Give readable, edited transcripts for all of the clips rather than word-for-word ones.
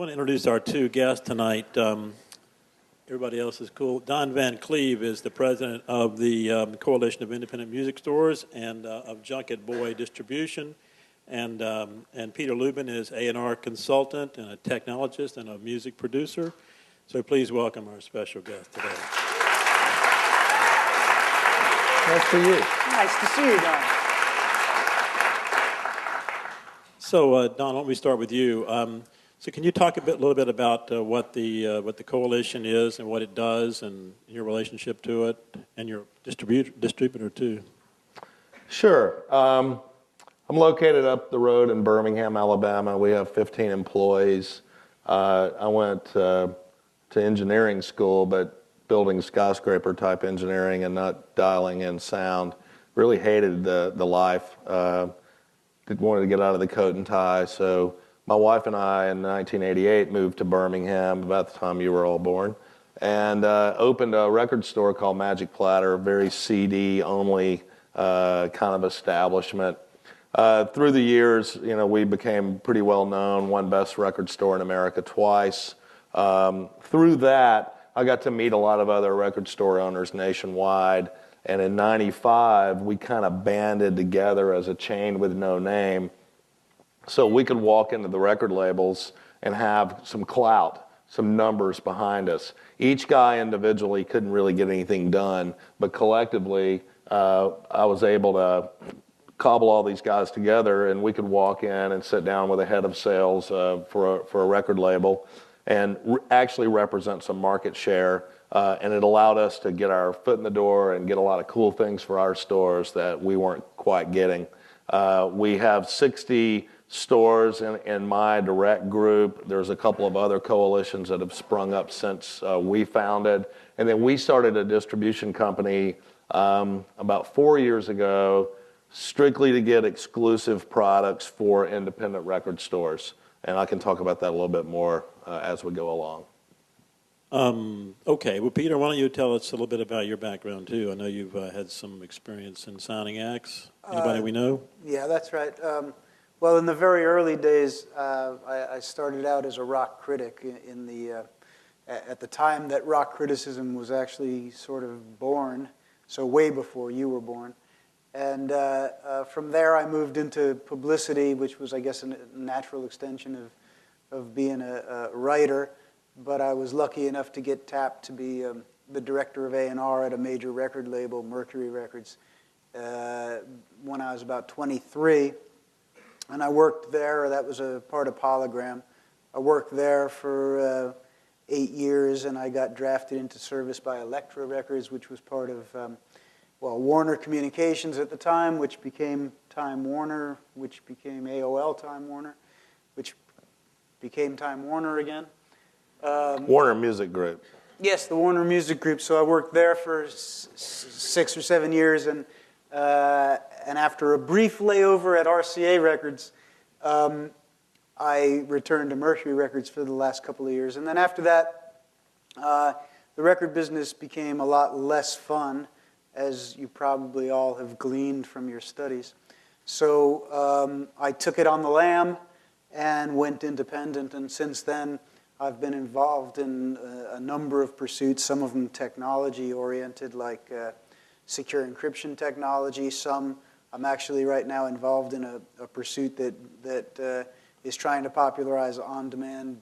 want to introduce our two guests tonight. Everybody else is cool. Don Van Cleave is the president of the Coalition of Independent Music Stores and of Junket Boy Distribution. And Peter Lubin is A&R consultant and a technologist and a music producer. So please welcome our special guest today. Nice to you. Nice to see you, Don. So, Don, why don't we start with you? So can you talk a little bit about what the coalition is and what it does and your relationship to it and your distributor too? Sure. I'm located up the road in Birmingham, Alabama. We have 15 employees. I went to engineering school, but building skyscraper type engineering and not dialing in sound. Really hated the life. Wanted to get out of the coat and tie. So my wife and I in 1988 moved to Birmingham about the time you were all born, and opened a record store called Magic Platter, very CD only kind of establishment. Through the years, we became pretty well known, won Best Record Store in America twice. Through that, I got to meet a lot of other record store owners nationwide, and in '95, we kind of banded together as a chain with no name, so we could walk into the record labels and have some clout, some numbers behind us. Each guy individually couldn't really get anything done, but collectively, I was able to cobble all these guys together, and we could walk in and sit down with a head of sales for a record label and actually represent some market share. And it allowed us to get our foot in the door and get a lot of cool things for our stores that we weren't quite getting. We have 60 stores in my direct group. There's a couple of other coalitions that have sprung up since we founded. And then we started a distribution company about 4 years ago, strictly to get exclusive products for independent record stores. And I can talk about that a little bit more as we go along. Okay, well, Peter, why don't you tell us a little bit about your background, too? I know you've had some experience in signing acts. Anybody we know? Yeah, that's right. Well, in the very early days, I started out as a rock critic at the time that rock criticism was actually sort of born, so way before you were born. And from there, I moved into publicity, which was, I guess, a natural extension of being a writer. But I was lucky enough to get tapped to be the director of A&R at a major record label, Mercury Records, when I was about 23. And I worked there. That was a part of Polygram. I worked there for 8 years, and I got drafted into service by Elektra Records, which was part of, Warner Communications at the time, which became Time Warner, which became AOL Time Warner, which became Time Warner again. Warner Music Group. Yes, the Warner Music Group. So I worked there for 6 or 7 years, and after a brief layover at RCA Records, I returned to Mercury Records for the last couple of years. And then after that, the record business became a lot less fun, as you probably all have gleaned from your studies. So I took it on the lam and went independent, and since then, I've been involved in a number of pursuits, some of them technology-oriented, like secure encryption technology. Some I'm actually right now involved in a pursuit that is trying to popularize on-demand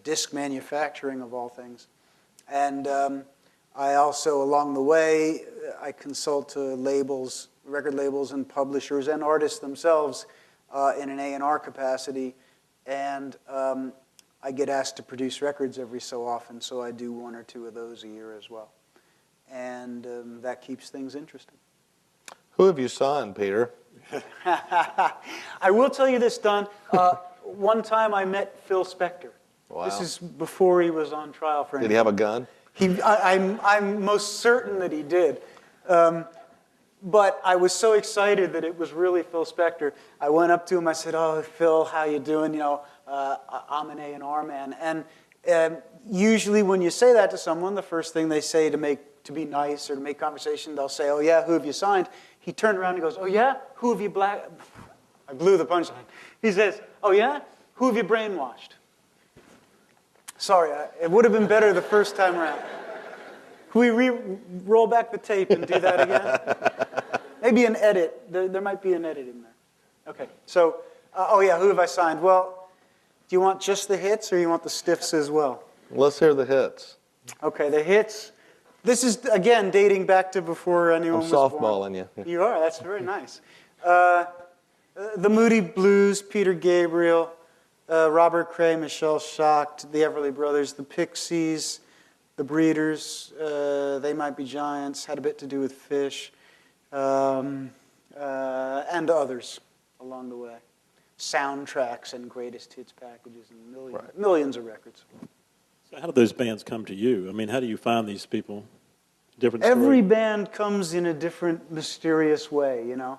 disc manufacturing, of all things. And I also, along the way, I consult to labels, record labels and publishers and artists themselves in an A&R capacity. And I get asked to produce records every so often, so I do 1 or 2 of those a year as well. And that keeps things interesting. Who have you signed, Peter? I will tell you this, Don. One time I met Phil Spector. Wow. This is before he was on trial for anything. Did he have a gun? I'm most certain that he did. But I was so excited that it was really Phil Spector. I went up to him. I said, "Oh, Phil, how you doing? I'm an A&R man." And usually when you say that to someone, the first thing they say to be nice or to make conversation, they'll say, "Oh yeah, who have you signed?" He turned around and goes, "Oh yeah, who have you I blew the punchline. He says, "Oh yeah, who have you brainwashed?" Sorry, it would have been better the first time around. Can we roll back the tape and do that again? Maybe an edit. There might be an edit in there. Okay, so, oh yeah, who have I signed? Well, do you want just the hits or you want the stiffs as well? Let's hear the hits. Okay, the hits. This is, again, dating back to before anyone was born. I'm softballing you. You are, that's very nice. The Moody Blues, Peter Gabriel, Robert Cray, Michelle Schacht, the Everly Brothers, the Pixies, the Breeders, They Might Be Giants, had a bit to do with Fish, and others along the way. Soundtracks and greatest hits packages and millions of records. So how do those bands come to you? I mean, how do you find these people? Different story? Every band comes in a different mysterious way, you know.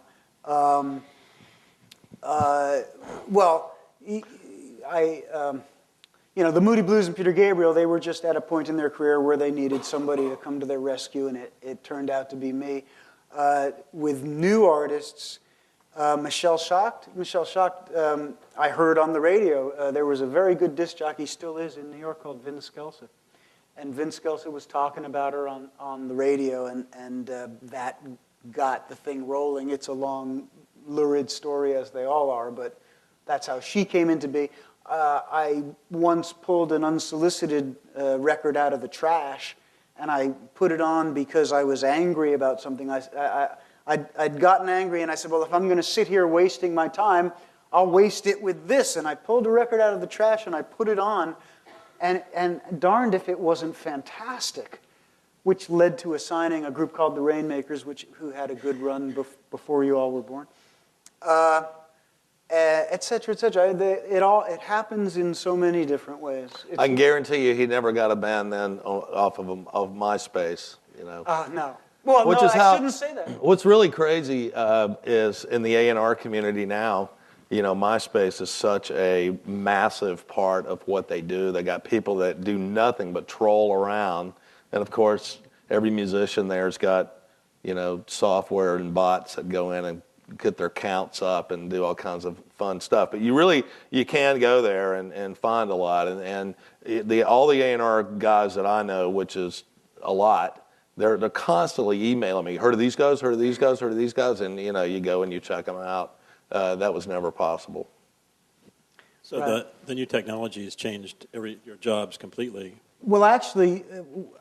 The Moody Blues and Peter Gabriel, they were just at a point in their career where they needed somebody to come to their rescue, and it turned out to be me. With new artists, Michelle Schacht, I heard on the radio, there was a very good disc jockey, still is in New York, called Vince Scelsa. And Vince Scelsa was talking about her on the radio, and that got the thing rolling. It's a long, lurid story, as they all are, but that's how she came into being. I once pulled an unsolicited record out of the trash, and I put it on because I was angry about something. I'd gotten angry, and I said, well, if I'm going to sit here wasting my time, I'll waste it with this. And I pulled the record out of the trash, and I put it on, and darned if it wasn't fantastic, which led to assigning a group called the Rainmakers, who had a good run before you all were born, et cetera, et cetera. It happens in so many different ways. I can guarantee you he never got a band then off of MySpace, you know. No. Well, Which no, is I shouldn't say that. What's really crazy is in the A&R community now, you know, MySpace is such a massive part of what they do. They got people that do nothing but troll around. And, of course, every musician there's got, you know, software and bots that go in and get their counts up and do all kinds of fun stuff. But you can go there and find a lot. And all the A&R guys that I know, which is a lot, they're constantly emailing me, heard of these guys, heard of these guys, heard of these guys, and, you know, you go and you check them out. That was never possible. So right. The new technology has changed your jobs completely. Well, actually,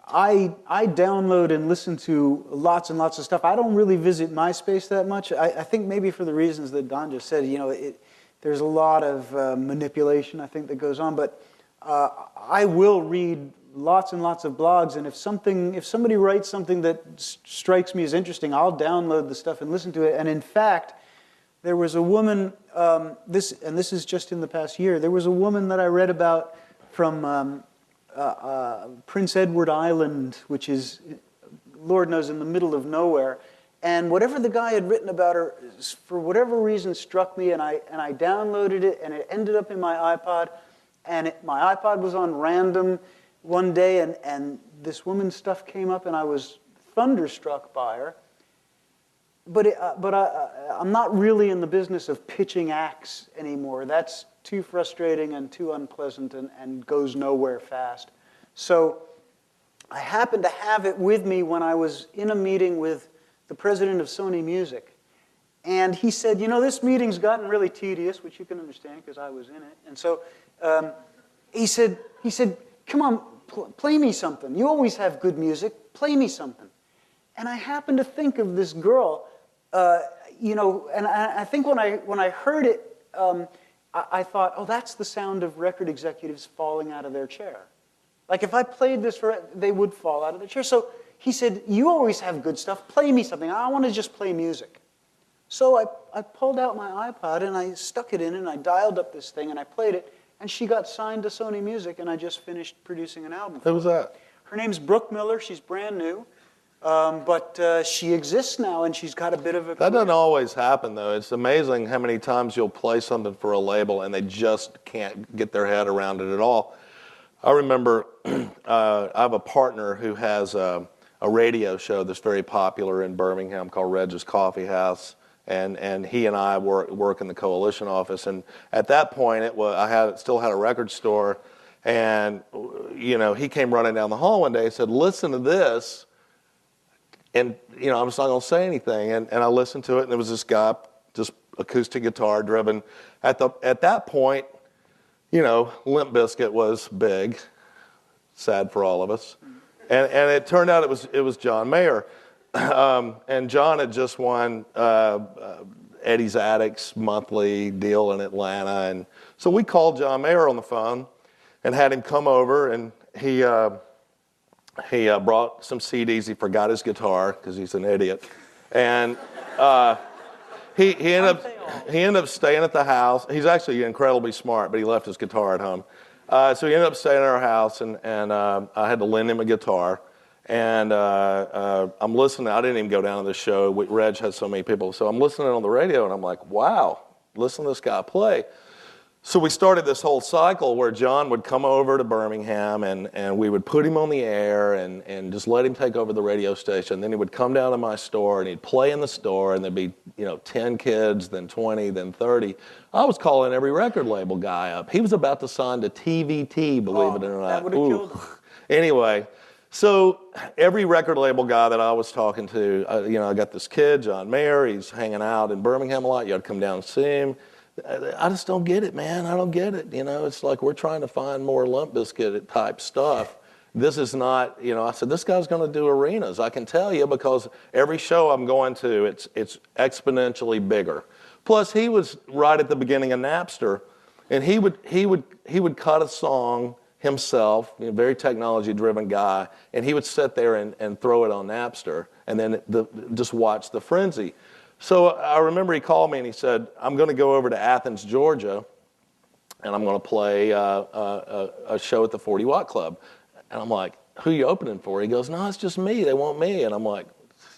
I download and listen to lots and lots of stuff. I don't really visit MySpace that much. I think maybe for the reasons that Don just said. You know, there's a lot of manipulation, I think, that goes on. But I will read lots and lots of blogs, and if somebody writes something that strikes me as interesting, I'll download the stuff and listen to it. And in fact, there was a woman, this is just in the past year, there was a woman that I read about from Prince Edward Island, which is, Lord knows, in the middle of nowhere. And whatever the guy had written about her, for whatever reason, struck me, and I downloaded it, and it ended up in my iPod. And my iPod was on random one day, and this woman's stuff came up, and I was thunderstruck by her. But I'm not really in the business of pitching acts anymore. That's too frustrating and too unpleasant and goes nowhere fast. So I happened to have it with me when I was in a meeting with the president of Sony Music. And he said, you know, this meeting's gotten really tedious, which you can understand because I was in it. And so he said, come on, play me something. You always have good music. Play me something. And I happened to think of this girl, you know, and I think when I heard it, I thought, oh, that's the sound of record executives falling out of their chair. Like if I played this they would fall out of their chair. So he said, you always have good stuff. Play me something. I want to just play music. So I pulled out my iPod and I stuck it in and I dialed up this thing and I played it. And she got signed to Sony Music and I just finished producing an album. Who was that? Her name's Brooke Miller. She's brand new. But she exists now, and she's got a bit of a career. That doesn't always happen, though. It's amazing how many times you'll play something for a label, and they just can't get their head around it at all. I remember I have a partner who has a radio show that's very popular in Birmingham called Reg's Coffee House, and he and I work in the Coalition office. And at that point, I still had a record store, And, he came running down the hall one day and said, listen to this. And, I'm just not going to say anything. And I listened to it, and there was this guy, just acoustic guitar driven. At that point, Limp Bizkit was big, sad for all of us. And it turned out it was John Mayer. And John had just won Eddie's Addicts monthly deal in Atlanta. And so we called John Mayer on the phone and had him come over, and he brought some CDs. He forgot his guitar because he's an idiot. And he ended up staying at the house. He's actually incredibly smart, but he left his guitar at home. So he ended up staying at our house, and I had to lend him a guitar. And I'm listening. I didn't even go down to the show. Reg had so many people. So I'm listening on the radio, and I'm like, wow, listen to this guy play. So we started this whole cycle where John would come over to Birmingham, and we would put him on the air and just let him take over the radio station. Then he would come down to my store, and he'd play in the store, and there'd be 10 kids, then 20, then 30. I was calling every record label guy up. He was about to sign to TVT, believe it or not. That would have killed him. Anyway, so every record label guy that I was talking to, I got this kid, John Mayer. He's hanging out in Birmingham a lot. You ought to come down and see him. I just don't get it, man. I don't get it. It's like we're trying to find more Limp Bizkit type stuff. This is not, I said, this guy's going to do arenas. I can tell you, because every show I'm going to, it's exponentially bigger. Plus, he was right at the beginning of Napster, and he would cut a song himself, very technology-driven guy, and he would sit there and throw it on Napster, and then just watch the frenzy. So I remember he called me and he said, I'm going to go over to Athens, Georgia, and I'm going to play a show at the 40 Watt Club. And I'm like, who are you opening for? He goes, no, it's just me. They want me. And I'm like,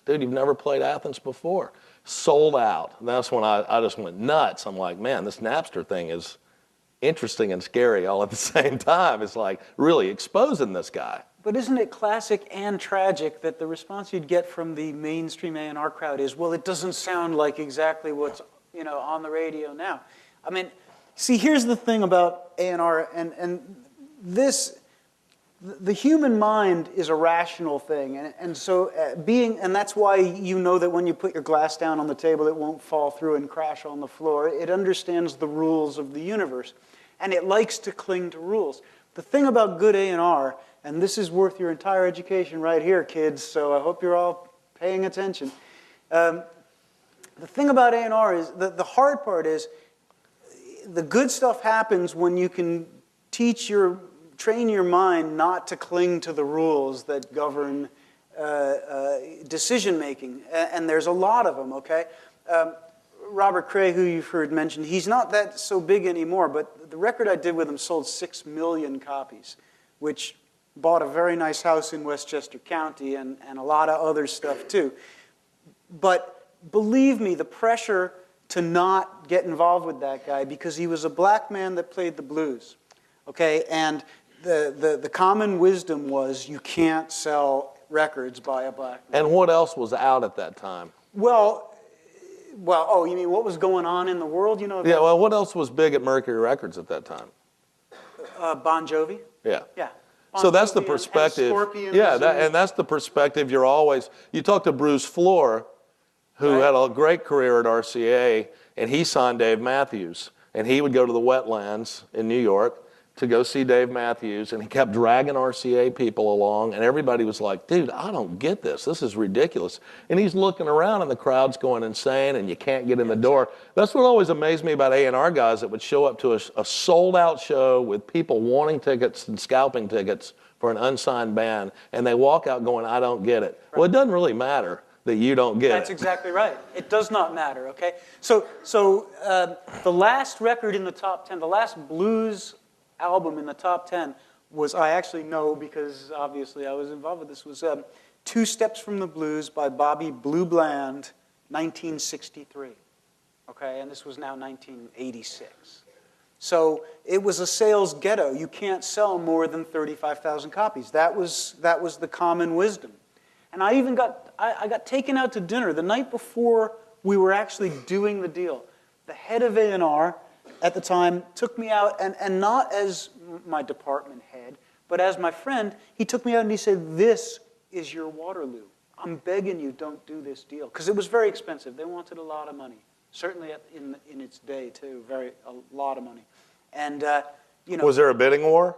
dude, you've never played Athens before. Sold out. And that's when I just went nuts. I'm like, man, this Napster thing is interesting and scary all at the same time. It's like really exposing this guy. But isn't it classic and tragic that the response you'd get from the mainstream A&R crowd is, well, it doesn't sound like exactly what's on the radio now. I mean, see, here's the thing about A&R, and this, the human mind is a rational thing, and so and that's why that when you put your glass down on the table, it won't fall through and crash on the floor. It understands the rules of the universe, and it likes to cling to rules. The thing about good A&R, and this is worth your entire education right here, kids, so I hope you're all paying attention. The thing about A&R is, the hard part is, the good stuff happens when you can train your mind not to cling to the rules that govern decision-making, and there's a lot of them, okay? Robert Cray, who you've heard mentioned, he's not that so big anymore, but the record I did with him sold 6 million copies, which bought a very nice house in Westchester County and a lot of other stuff too. But believe me, the pressure to not get involved with that guy, because he was a black man that played the blues, okay? And the common wisdom was you can't sell records by a black man. And what else was out at that time? Well, you mean what was going on in the world? Yeah, well, what else was big at Mercury Records at that time? Bon Jovi. Yeah. Yeah. So that's the perspective. And that's the perspective you talk to Bruce Floor, who had a great career at RCA, and he signed Dave Matthews. And he would go to the wetlands in New York to go see Dave Matthews, and he kept dragging RCA people along, and everybody was like, dude, I don't get this. This is ridiculous. And he's looking around, and the crowd's going insane, and you can't get in the door. That's what always amazed me about A&R guys that would show up to a sold-out show with people wanting tickets and scalping tickets for an unsigned band, and they walk out going, I don't get it. Right. Well, it doesn't really matter that you don't get it. That's exactly right. It does not matter, okay? So the last record in the top 10, the last blues album in the top 10 was, I actually know because obviously I was involved with this, was Two Steps from the Blues by Bobby Blue Bland, 1963. Okay, and this was now 1986. So it was a sales ghetto. You can't sell more than 35,000 copies. That was the common wisdom. And I even got taken out to dinner the night before we were actually doing the deal. The head of A&R at the time took me out, and not as my department head, but as my friend, he took me out and he said, "This is your Waterloo. I'm begging you, don't do this deal." Because it was very expensive. They wanted a lot of money. Certainly in its day, too, a lot of money. And, Was there a bidding war?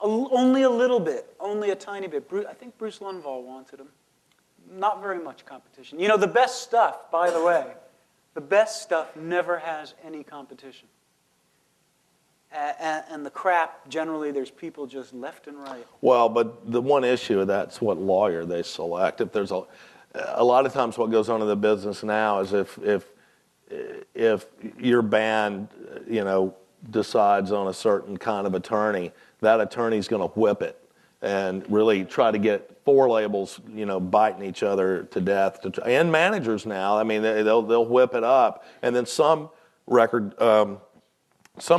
Only a little bit, only a tiny bit. I think Bruce Lundvall wanted him. Not very much competition. The best stuff, by the way, the best stuff never has any competition. And the crap, generally, there's people just left and right. Well, but the one issue, that's what lawyer they select. If there's a lot of times what goes on in the business now is if your band, decides on a certain kind of attorney, that attorney's going to whip it and really try to get 4 labels, biting each other to death. And managers now, I mean, they'll whip it up, and then some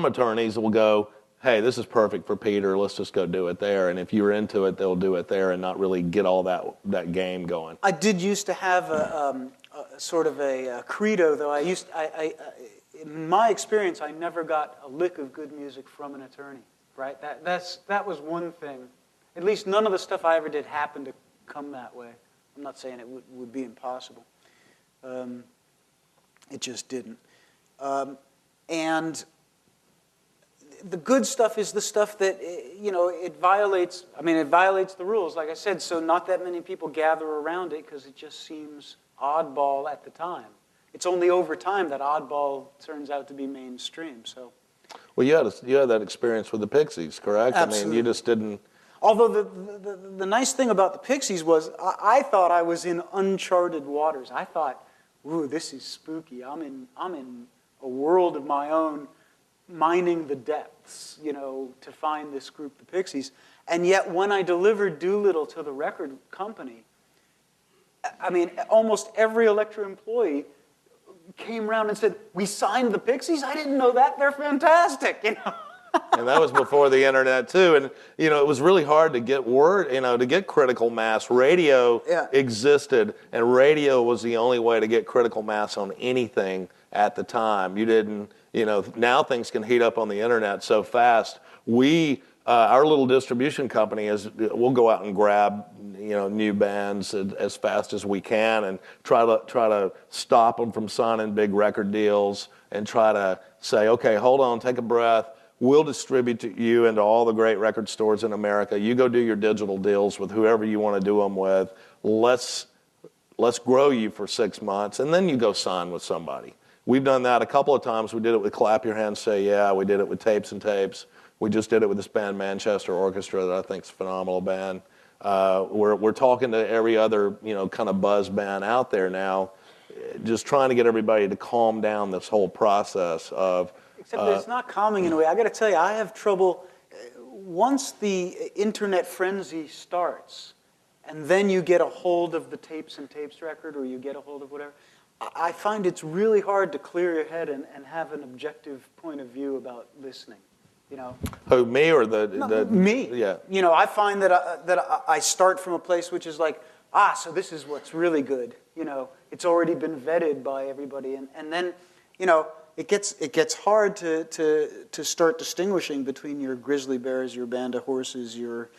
attorneys will go, "Hey, this is perfect for Peter. Let's just go do it there." And if you're into it, they'll do it there and not really get all that game going. I did used to have a sort of a credo, though. In my experience, I never got a lick of good music from an attorney. Right? That was one thing. At least none of the stuff I ever did happened to come that way. I'm not saying it would be impossible. It just didn't. And the good stuff is the stuff that, it violates the rules, like I said, so not that many people gather around it because it just seems oddball at the time. It's only over time that oddball turns out to be mainstream, so. Well, you had that experience with the Pixies, correct? Absolutely. I mean, you just didn't. Although the nice thing about the Pixies was I thought I was in uncharted waters. I thought, "Ooh, this is spooky. I'm in a world of my own, mining the depths, to find this group, the Pixies." And yet, when I delivered Doolittle to the record company, I mean, almost every Elektra employee came around and said, "We signed the Pixies? I didn't know that. They're fantastic." And that was before the internet too. And it was really hard to get word, to get critical mass. Radio existed, and radio was the only way to get critical mass on anything at the time. You didn't, now things can heat up on the internet so fast. Our little distribution company we'll go out and grab new bands as fast as we can and try to stop them from signing big record deals and try to say, "Okay, hold on, take a breath. We'll distribute to you into all the great record stores in America. You go do your digital deals with whoever you want to do them with. Let's grow you for 6 months, and then you go sign with somebody." We've done that a couple of times. We did it with Clap Your Hands, Say Yeah. We did it with Tapes and Tapes. We just did it with this band, Manchester Orchestra, that I think is a phenomenal band. We're talking to every other kind of buzz band out there now, just trying to get everybody to calm down this whole process of. Except that it's not calming in a way. I got to tell you, I have trouble once the internet frenzy starts, and then you get a hold of the Tapes and Tapes record, or you get a hold of whatever. I find it's really hard to clear your head and have an objective point of view about listening. Who, me or me? Yeah. I find that I start from a place which is like, so this is what's really good. It's already been vetted by everybody, and then, it gets hard to start distinguishing between your Grizzly Bears, your Band of Horses, your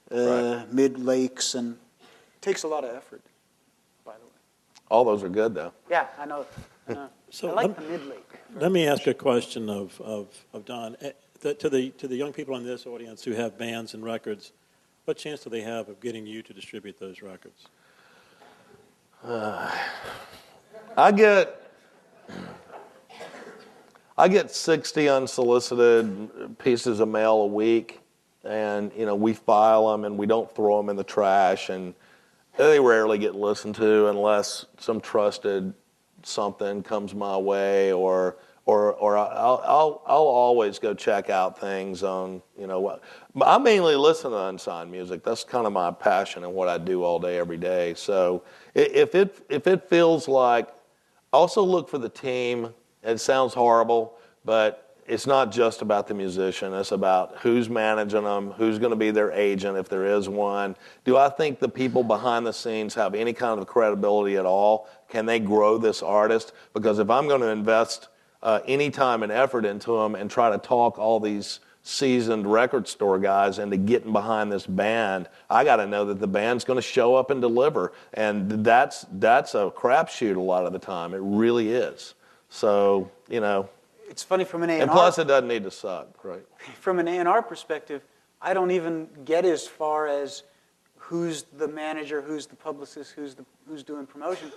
Mid Lakes, and it takes a lot of effort, by the way. All those are good, though. Yeah, I know. So I like the Mid Lake. Let me ask a question of Don. To the young people in this audience who have bands and records, what chance do they have of getting you to distribute those records? I get 60 unsolicited pieces of mail a week, and we file them and we don't throw them in the trash, and they rarely get listened to unless some trusted something comes my way, or I'll always go check out things on what. I mainly listen to unsigned music. That's kind of my passion and what I do all day, every day. So if it feels like, also look for the team. It sounds horrible, but it's not just about the musician. It's about who's managing them, who's going to be their agent if there is one. Do I think the people behind the scenes have any kind of credibility at all? Can they grow this artist? Because if I'm going to invest any time and effort into them and try to talk all these seasoned record store guys into getting behind this band. I got to know that the band's going to show up and deliver, and that's a crapshoot a lot of the time. It really is. So, you know. It's funny from an A&R. And plus, it doesn't need to suck, right? From an A&R perspective, I don't even get as far as who's the manager, who's the publicist, who's doing promotion.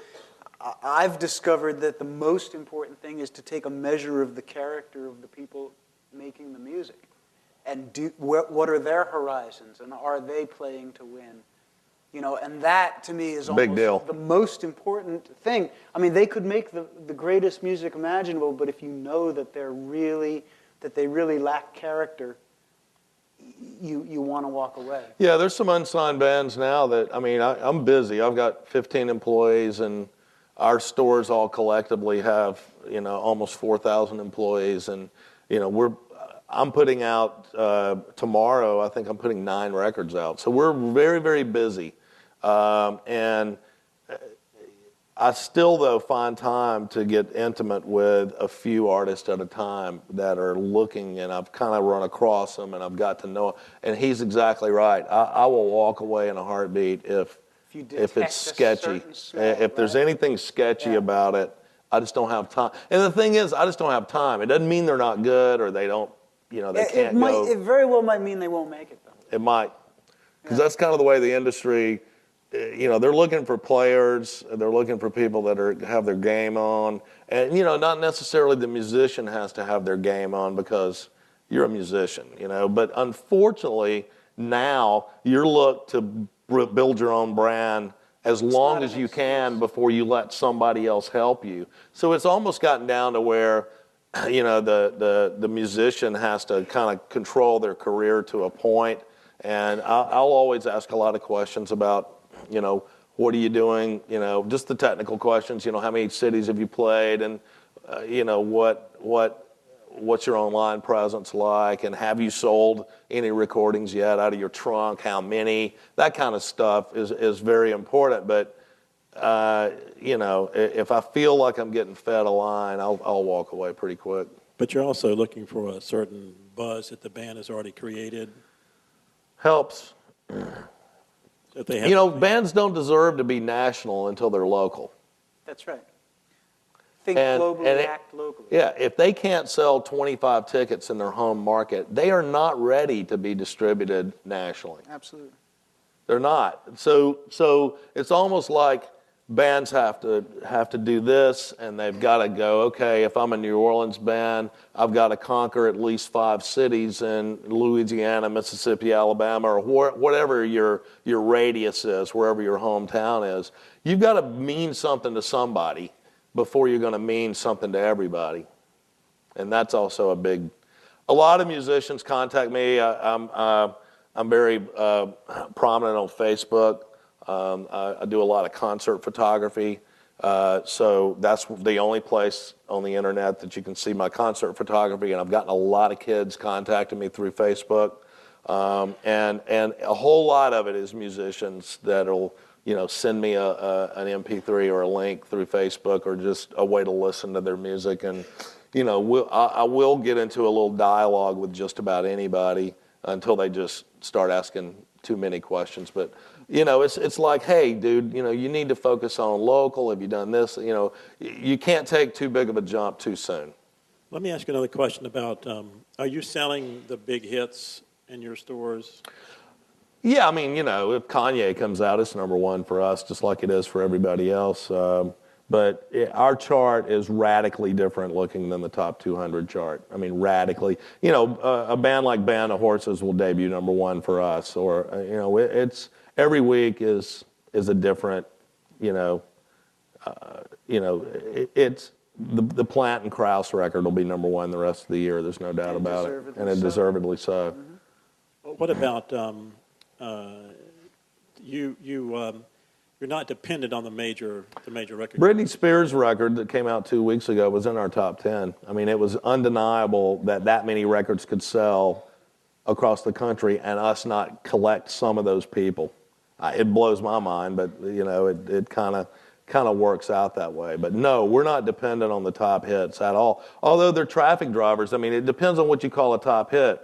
I've discovered that the most important thing is to take a measure of the character of the people making the music, and what are their horizons, and are they playing to win? You know, and that to me is Big deal. the most important thing. I mean, they could make the greatest music imaginable, but if you know that they really lack character, you want to walk away. Yeah, there's some unsigned bands now that, I mean, I'm busy. I've got 15 employees, and our stores all collectively have, you know, almost 4,000 employees, and, you know, I'm putting out, tomorrow, I think I'm putting 9 records out. So we're very, very busy. And I still, though, find time to get intimate with a few artists at a time that are looking, and I've kind of run across them, and I've got to know. And he's exactly right. I will walk away in a heartbeat if it's sketchy. If there's anything sketchy about it, I just don't have time. And the thing is, I just don't have time. It doesn't mean they're not good or they don't, you know, they can't go. It very well might mean they won't make it, though. It might. Because that's kind of the way the industry, you know, they're looking for players. They're looking for people that have their game on. And, you know, not necessarily the musician has to have their game on because you're a musician, you know. But unfortunately, now you're looked to build your own brand as long as you can before you let somebody else help you. So it's almost gotten down to where, you know, the musician has to kind of control their career to a point. And I'll always ask a lot of questions about, you know, what are you doing? You know, just the technical questions. You know, how many cities have you played? And you know, what's your online presence like? And have you sold any recordings yet out of your trunk? How many? That kind of stuff is very important. But you know, if I feel like I'm getting fed a line, I'll walk away pretty quick. But you're also looking for a certain buzz that the band has already created. Helps. If they have, you know, bands don't deserve to be national until they're local. That's right. Think globally, act locally. Yeah, if they can't sell 25 tickets in their home market, they are not ready to be distributed nationally. Absolutely. They're not. So it's almost like bands have to do this, and they've got to go, okay, if I'm a New Orleans band, I've got to conquer at least 5 cities in Louisiana, Mississippi, Alabama, or whatever your radius is, wherever your hometown is. You've got to mean something to somebody before you're going to mean something to everybody. And that's also a lot of musicians contact me. I'm very prominent on Facebook. I do a lot of concert photography, so that's the only place on the internet that you can see my concert photography, and I've gotten a lot of kids contacting me through Facebook, and a whole lot of it is musicians that'll, you know, send me an MP3 or a link through Facebook or just a way to listen to their music, and, you know, I will get into a little dialogue with just about anybody until they just start asking too many questions. But, you know, it's like, hey, dude, you know, you need to focus on local. Have you done this? You know, you can't take too big of a jump too soon. let me ask you another question about, are you selling the big hits in your stores? Yeah, I mean, you know, if Kanye comes out, it's number one for us, just like it is for everybody else. But our chart is radically different looking than the top 200 chart. I mean, radically. You know, a band like Band of Horses will debut number one for us, or you know, it's every week is a different. It's the Plant and Krause record will be number one the rest of the year. There's no doubt about it, and deservedly so. Mm-hmm. What about you're not dependent on the major record. Britney Spears' record that came out 2 weeks ago was in our top 10. I mean, it was undeniable that many records could sell across the country and us not collect some of those people. It blows my mind, but you know, it kind of kind of works out that way. But no, we're not dependent on the top hits at all. Although they're traffic drivers, I mean, it depends on what you call a top hit.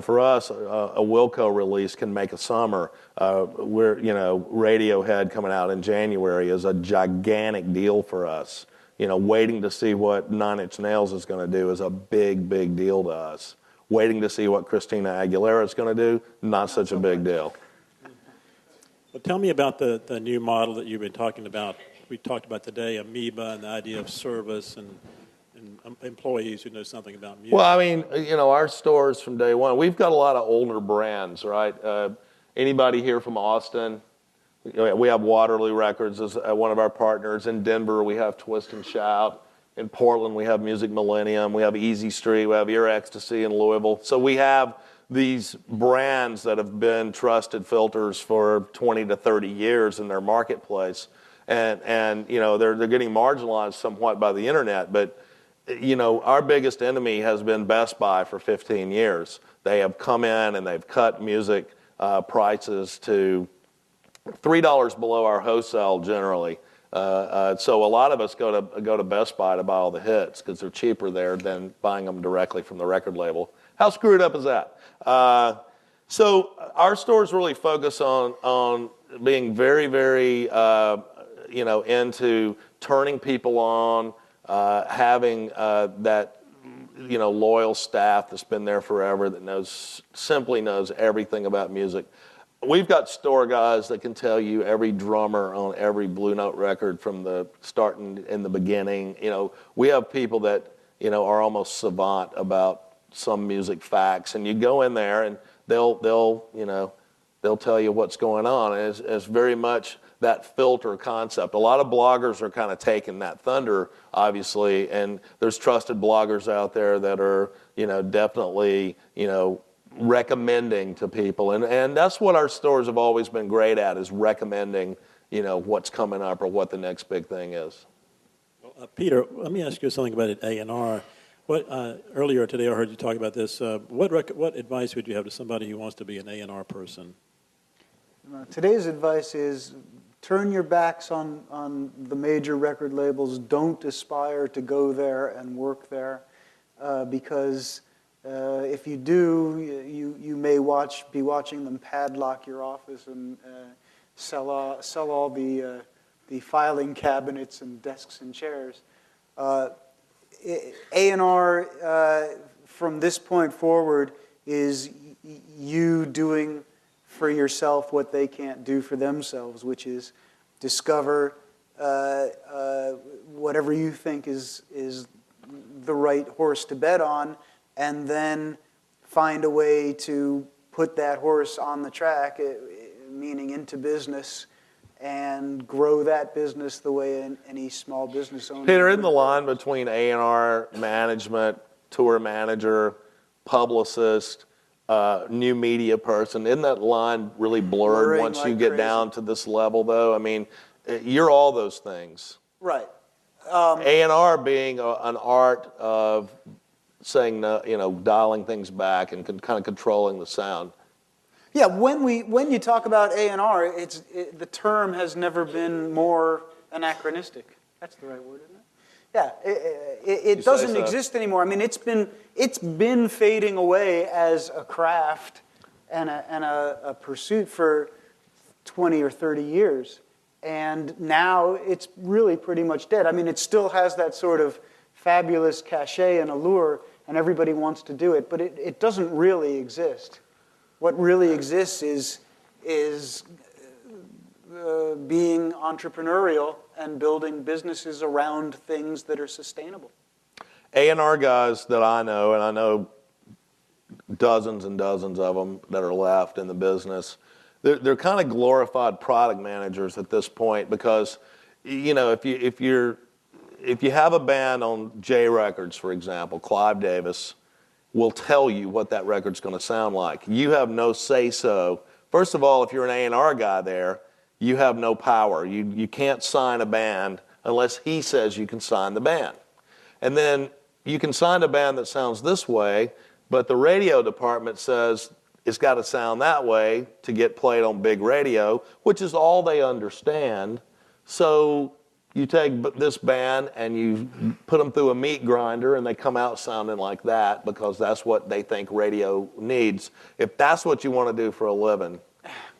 For us, a Wilco release can make a summer. Radiohead coming out in January is a gigantic deal for us. Waiting to see what Nine Inch Nails is going to do is a big, big deal to us. Waiting to see what Christina Aguilera is going to do, not such a big deal. Well, tell me about the new model that you've been talking about. We talked about today, Amoeba, and the idea of service and employees who know something about music. Well, I mean, our stores from day one, we've got a lot of older brands, right? Anybody here from Austin? We have Waterloo Records as one of our partners. In Denver, we have Twist and Shout. In Portland, we have Music Millennium. We have Easy Street. We have Ear Ecstasy in Louisville. So we have these brands that have been trusted filters for 20 to 30 years in their marketplace. And they're getting marginalized somewhat by the internet. But, our biggest enemy has been Best Buy for 15 years. They have come in and they've cut music prices to $3 below our wholesale generally. So a lot of us go to Best Buy to buy all the hits because they're cheaper there than buying them directly from the record label. How screwed up is that? So our stores really focus on being very, very into turning people on, having that loyal staff that's been there forever that simply knows everything about music. We've got store guys that can tell you every drummer on every Blue Note record from the starting in the beginning. We have people that are almost savant about some music facts, and you go in there and they'll tell you what's going on. And it's very much that filter concept. A lot of bloggers are kind of taking that thunder, obviously, and there's trusted bloggers out there that are definitely recommending to people, and that's what our stores have always been great at, is recommending what's coming up or what the next big thing is. Peter, let me ask you something about A&R. Earlier today I heard you talk about this. What advice would you have to somebody who wants to be an A&R person? Today's advice is turn your backs on the major record labels. Don't aspire to go there and work there, because if you do, you may be watching them padlock your office and sell all the filing cabinets and desks and chairs. A&R from this point forward is you doing for yourself what they can't do for themselves, which is discover whatever you think is the right horse to bet on, and then find a way to put that horse on the track, meaning into business, and grow that business the way any small business owner. Peter, isn't the line between A&R management, tour manager, publicist, new media person, isn't that line really blurred once you get down to this level, though? I mean, you're all those things. Right. A&R being an art of saying, dialing things back and kind of controlling the sound. Yeah, when you talk about A&R, the term has never been more anachronistic. That's the right word, isn't it? Yeah, it doesn't exist anymore. I mean, it's been fading away as a craft and a pursuit for 20 or 30 years, and now it's really pretty much dead. I mean, it still has that sort of fabulous cachet and allure, and everybody wants to do it, but it doesn't really exist. What really exists is being entrepreneurial and building businesses around things that are sustainable. A&R guys that I know, and I know dozens and dozens of them that are left in the business, they're kind of glorified product managers at this point, because if you have a band on J Records, for example, Clive Davis will tell you what that record's going to sound like. You have no say-so. First of all, if you're an A&R guy there, you have no power. You can't sign a band unless he says you can sign the band. And then you can sign a band that sounds this way, but the radio department says it's got to sound that way to get played on big radio, which is all they understand. So, you take this band and you put them through a meat grinder and they come out sounding like that because that's what they think radio needs. If that's what you want to do for a living.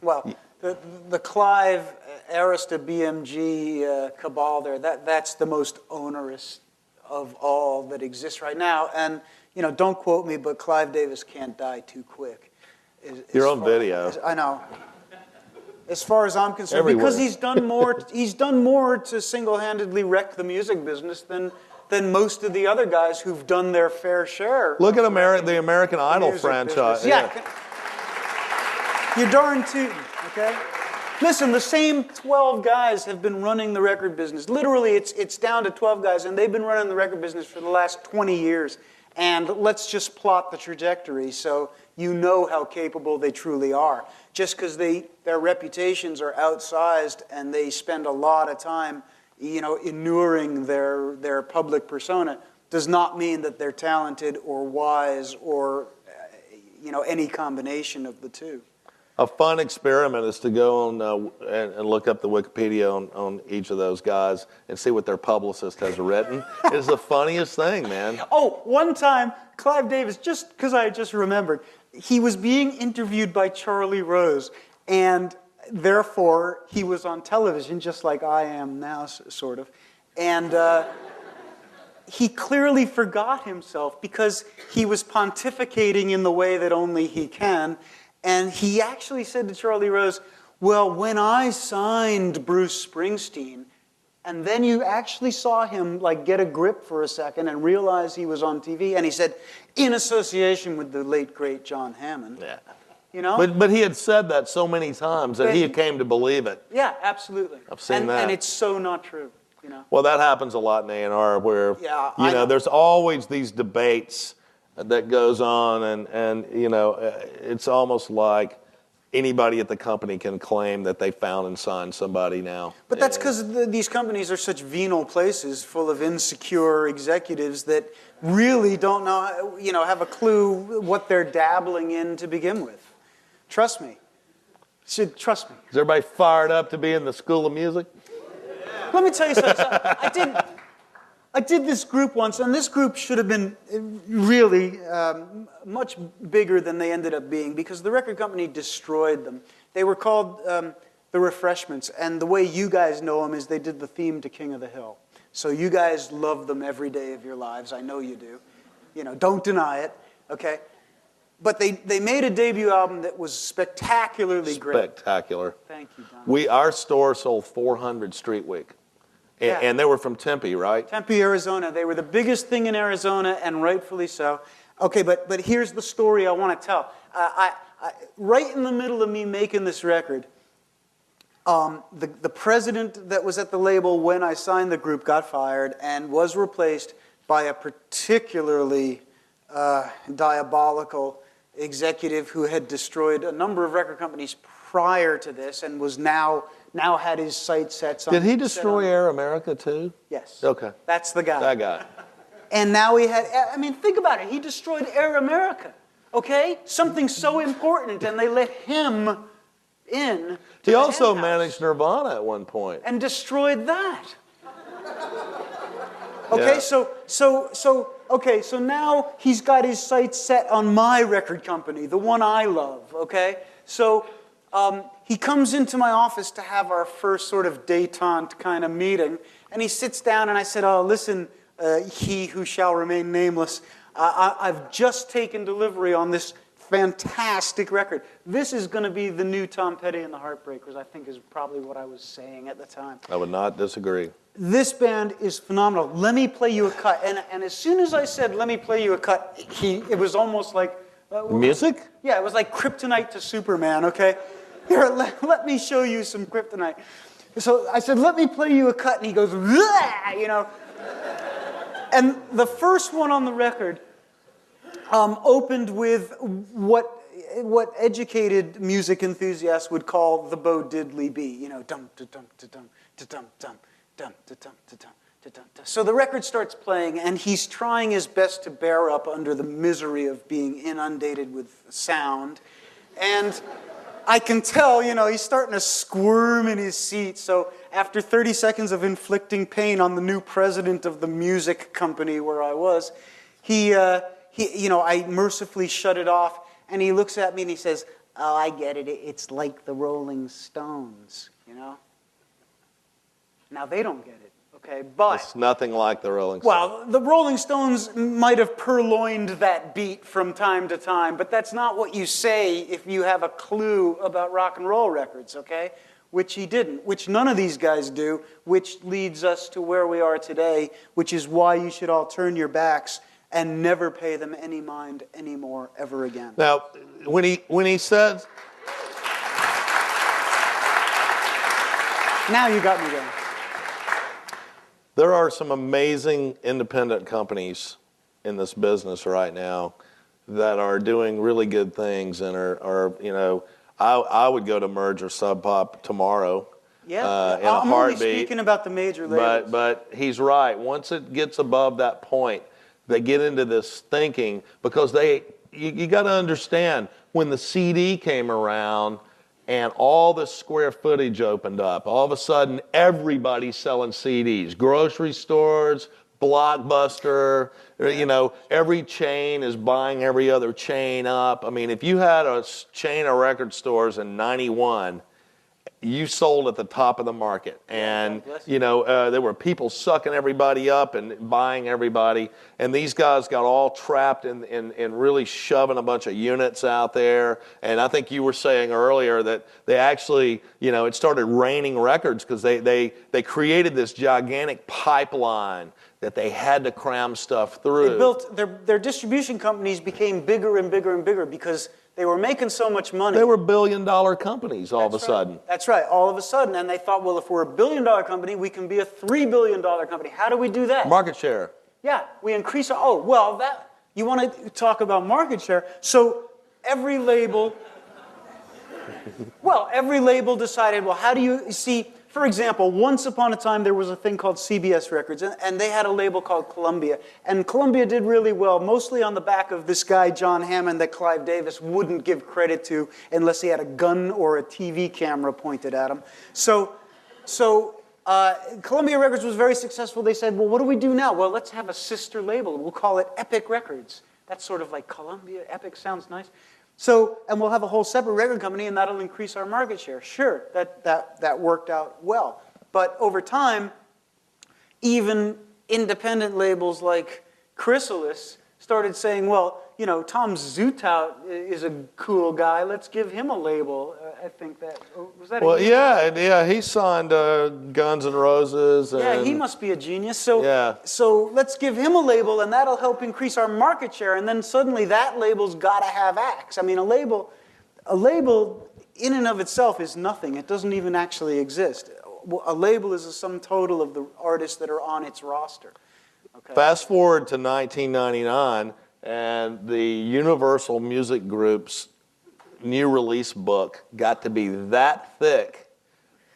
Well, the Clive, Arista, BMG cabal there, that's the most onerous of all that exists right now. And, you know, don't quote me, but Clive Davis can't die too quick. Your own video. I know. As far as I'm concerned, Everywhere. because he's done more to single-handedly wreck the music business than most of the other guys who've done their fair share. Look at the American Idol franchise. Yeah. You're darn tootin', okay? Listen, the same 12 guys have been running the record business. Literally, it's down to 12 guys, and they've been running the record business for the last 20 years. And let's just plot the trajectory so you know how capable they truly are. Just because their reputations are outsized and they spend a lot of time, you know, inuring their public persona does not mean that they're talented or wise or, you know, any combination of the two. A fun experiment is to go on and look up the Wikipedia on each of those guys and see what their publicist has written. It's the funniest thing, man. Oh, one time, Clive Davis, just because I just remembered, he was being interviewed by Charlie Rose, and therefore he was on television, just like I am now, sort of. And he clearly forgot himself because he was pontificating in the way that only he can. And he actually said to Charlie Rose, well, when I signed Bruce Springsteen, and then you actually saw him like get a grip for a second and realize he was on TV, and he said, in association with the late, great John Hammond. Yeah. You know? But he had said that so many times that he came to believe it. Yeah, absolutely. I've seen that. And it's so not true, you know? Well, that happens a lot in A&R where, you know, there's always these debates that goes on, and you know, it's almost like anybody at the company can claim that they found and signed somebody now. But that's because these companies are such venal places full of insecure executives that really don't know, you know, have a clue what they're dabbling in to begin with. Trust me. Trust me. Is everybody fired up to be in the School of Music? Let me tell you something. I did this group once, and this group should have been really much bigger than they ended up being because the record company destroyed them. They were called The Refreshments, and the way you guys know them is they did the theme to King of the Hill. So you guys love them every day of your lives. I know you do. You know, don't deny it, okay? But they made a debut album that was spectacularly great. Spectacular. Thank you, Don. Our store sold 400 Street Week. Yeah. And they were from Tempe, right? Tempe, Arizona. They were the biggest thing in Arizona, and rightfully so. Okay, but here's the story I want to tell. Right in the middle of me making this record, the president that was at the label when I signed the group got fired and was replaced by a particularly diabolical executive who had destroyed a number of record companies prior to this and was now had his sights set on... Did he destroy Air America too? Yes. Okay. That's the guy. That guy. And now he had... I mean, think about it. He destroyed Air America, okay? Something so important, and they let him in. He also managed Nirvana at one point. And destroyed that. Okay, yeah. So now he's got his sights set on my record company, the one I love, okay? So he comes into my office to have our first sort of détente kind of meeting, and he sits down and I said, oh, listen, he who shall remain nameless, I've just taken delivery on this fantastic record. This is going to be the new Tom Petty and the Heartbreakers, I think is probably what I was saying at the time. I would not disagree. This band is phenomenal. Let me play you a cut. And as soon as I said, let me play you a cut, it was almost like... Music? Yeah, it was like kryptonite to Superman, okay? Here, let me show you some kryptonite. So I said, let me play you a cut, and he goes, you know. And the first one on the record opened with what educated music enthusiasts would call the Bo Diddley Bee, you know, dum da dum da dum da dum dum dum da dum da dum da dum da. So the record starts playing, and he's trying his best to bear up under the misery of being inundated with sound, and I can tell, he's starting to squirm in his seat. So after 30 seconds of inflicting pain on the new president of the music company where I was, I mercifully shut it off, and he looks at me and he says, "Oh, I get it. It's like the Rolling Stones, Now, they don't get it, okay? But It's nothing like the Rolling Stones. well, the Rolling Stones might have purloined that beat from time to time, but that's not what you say if you have a clue about rock and roll records, okay? Which he didn't, which none of these guys do, which leads us to where we are today, which is why you should all turn your backs and never pay them any mind anymore ever again. Now, when he says, Now you got me going. there are some amazing independent companies in this business right now that are doing really good things and I would go to Merge or Sub Pop tomorrow. Yeah, in a I'm only heartbeat. speaking about the major labels. But he's right. Once it gets above that point, they get into this thinking because you got to understand when the CD came around and all the square footage opened up, all of a sudden everybody's selling CDs. Grocery stores, Blockbuster, every chain is buying every other chain up. I mean, if you had a chain of record stores in '91, you sold at the top of the market, and there were people sucking everybody up and buying everybody, and these guys got all trapped in really shoving a bunch of units out there. And I think you were saying earlier that they actually, it started raining records because they created this gigantic pipeline that they had to cram stuff through. They built their distribution companies became bigger and bigger and bigger because they were making so much money. They were billion-dollar companies all of a sudden. That's right, all of a sudden. And they thought, well, if we're a billion-dollar company, we can be a $3 billion company. How do we do that? Market share. Yeah, we increase our, you want to talk about market share. So every label decided, how do you see, for example, once upon a time there was a thing called CBS Records, and they had a label called Columbia. And Columbia did really well, mostly on the back of this guy, John Hammond, that Clive Davis wouldn't give credit to unless he had a gun or a TV camera pointed at him. So Columbia Records was very successful. They said, well, what do we do now? Well, let's have a sister label. We'll call it Epic Records. That's sort of like Columbia. Epic sounds nice. And we'll have a whole separate record company, and that'll increase our market share. Sure, that worked out well. But over time, even independent labels like Chrysalis started saying, well, Tom Zutaut is a cool guy. Let's give him a label. I think that was that. Well, yeah, he signed Guns N' Roses. Yeah, he must be a genius. So let's give him a label, and that'll help increase our market share. And then suddenly that label's got to have acts. I mean, a label in and of itself is nothing. It doesn't even actually exist. A label is a sum total of the artists that are on its roster. Okay. Fast forward to 1999, and the Universal Music Group's new release book got to be that thick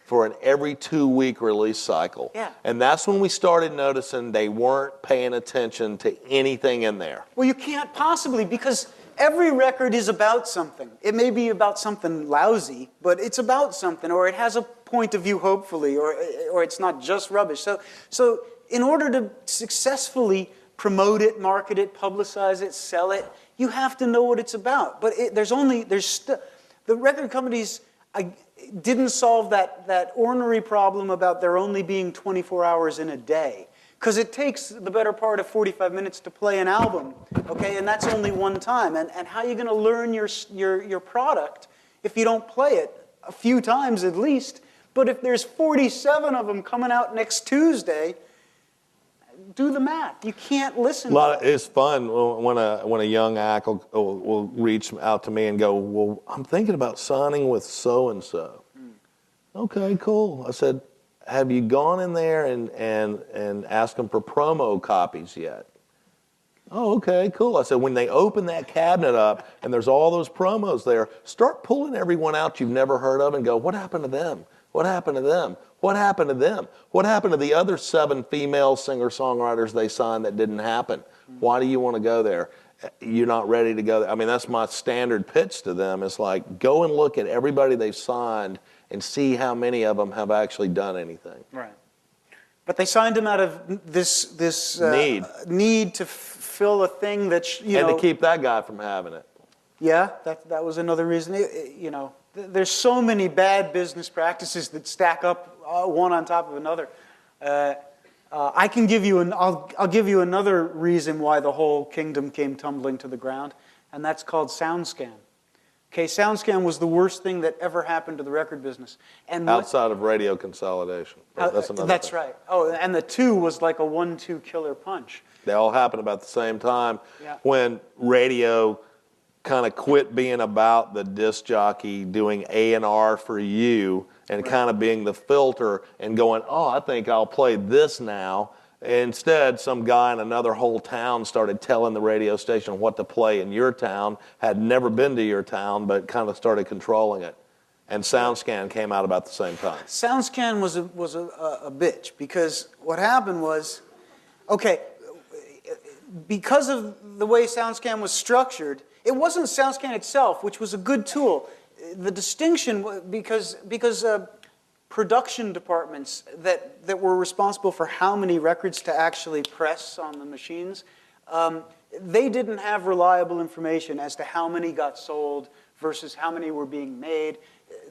for an every 2-week release cycle. Yeah. And that's when we started noticing they weren't paying attention to anything in there. Well, you can't possibly, because every record is about something. It may be about something lousy, but it's about something, or it has a point of view, hopefully, or it's not just rubbish. So in order to successfully promote it, market it, publicize it, sell it, you have to know what it's about. But the record companies didn't solve that ornery problem about there only being 24 hours in a day. Because it takes the better part of 45 minutes to play an album, okay? And that's only one time. And how are you going to learn your product if you don't play it a few times at least? But if there's 47 of them coming out next Tuesday, do the math. You can't listen. It's fun when a young act will reach out to me and go, well, I'm thinking about signing with so-and-so. Okay, cool. I said, have you gone in there and asked them for promo copies yet? Oh, okay, cool. I said, when they open that cabinet up and there's all those promos there, start pulling everyone out you've never heard of and go, what happened to them? What happened to them? What happened to them? What happened to the other 7 female singer-songwriters they signed that didn't happen? Why do you want to go there? you're not ready to go. I mean, that's my standard pitch to them. It's like, go and look at everybody they've signed and see how many of them have actually done anything. Right. But they signed him out of this need to fill a thing that, and to keep that guy from having it. Yeah, that was another reason. There's so many bad business practices that stack up one on top of another. I can give you I'll give you another reason why the whole kingdom came tumbling to the ground, and that's called SoundScan. Okay, SoundScan was the worst thing that ever happened to the record business. And outside of radio consolidation. That's another That's thing. right. Oh, and the two was like a 1-2 killer punch. They all happened about the same time, Yeah. when radio kind of quit being about the disc jockey doing A&R for you and kind of being the filter and going, oh, I think I'll play this now. Instead, some guy in another whole town started telling the radio station what to play in your town, had never been to your town, but kind of started controlling it. And SoundScan came out about the same time. SoundScan was a bitch, because what happened was, okay, because of the way SoundScan was structured, it wasn't SoundScan itself, which was a good tool. The distinction, because production departments that were responsible for how many records to actually press on the machines, they didn't have reliable information as to how many got sold versus how many were being made.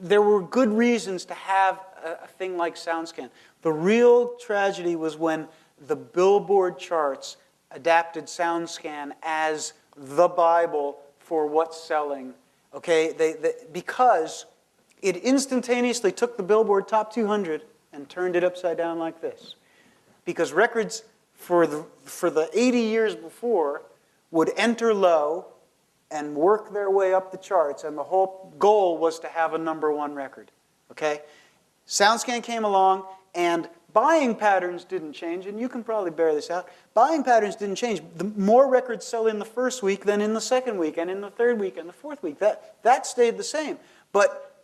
There were good reasons to have a thing like SoundScan. The real tragedy was when the Billboard charts adapted SoundScan as the Bible for what's selling. Okay, because it instantaneously took the Billboard Top 200 and turned it upside down like this. Because records for the 80 years before would enter low and work their way up the charts, and the whole goal was to have a #1 record. Okay? SoundScan came along, and buying patterns didn't change, and you can probably bear this out. Buying patterns didn't change. The more records sell in the first week than in the second week, and in the third week, and the fourth week. That stayed the same. But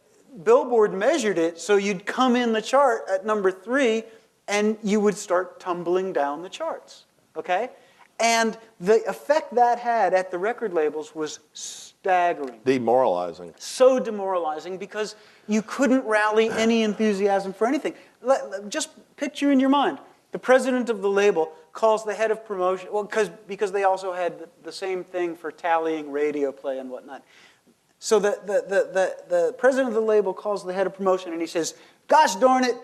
Billboard measured it, so you'd come in the chart at #3, and you would start tumbling down the charts. Okay? And the effect that had at the record labels was staggering. Demoralizing. So demoralizing, because you couldn't rally any enthusiasm for anything. Just picture in your mind, the president of the label calls the head of promotion, well, because they also had the same thing for tallying radio play and whatnot. So the president of the label calls the head of promotion and he says, gosh darn it,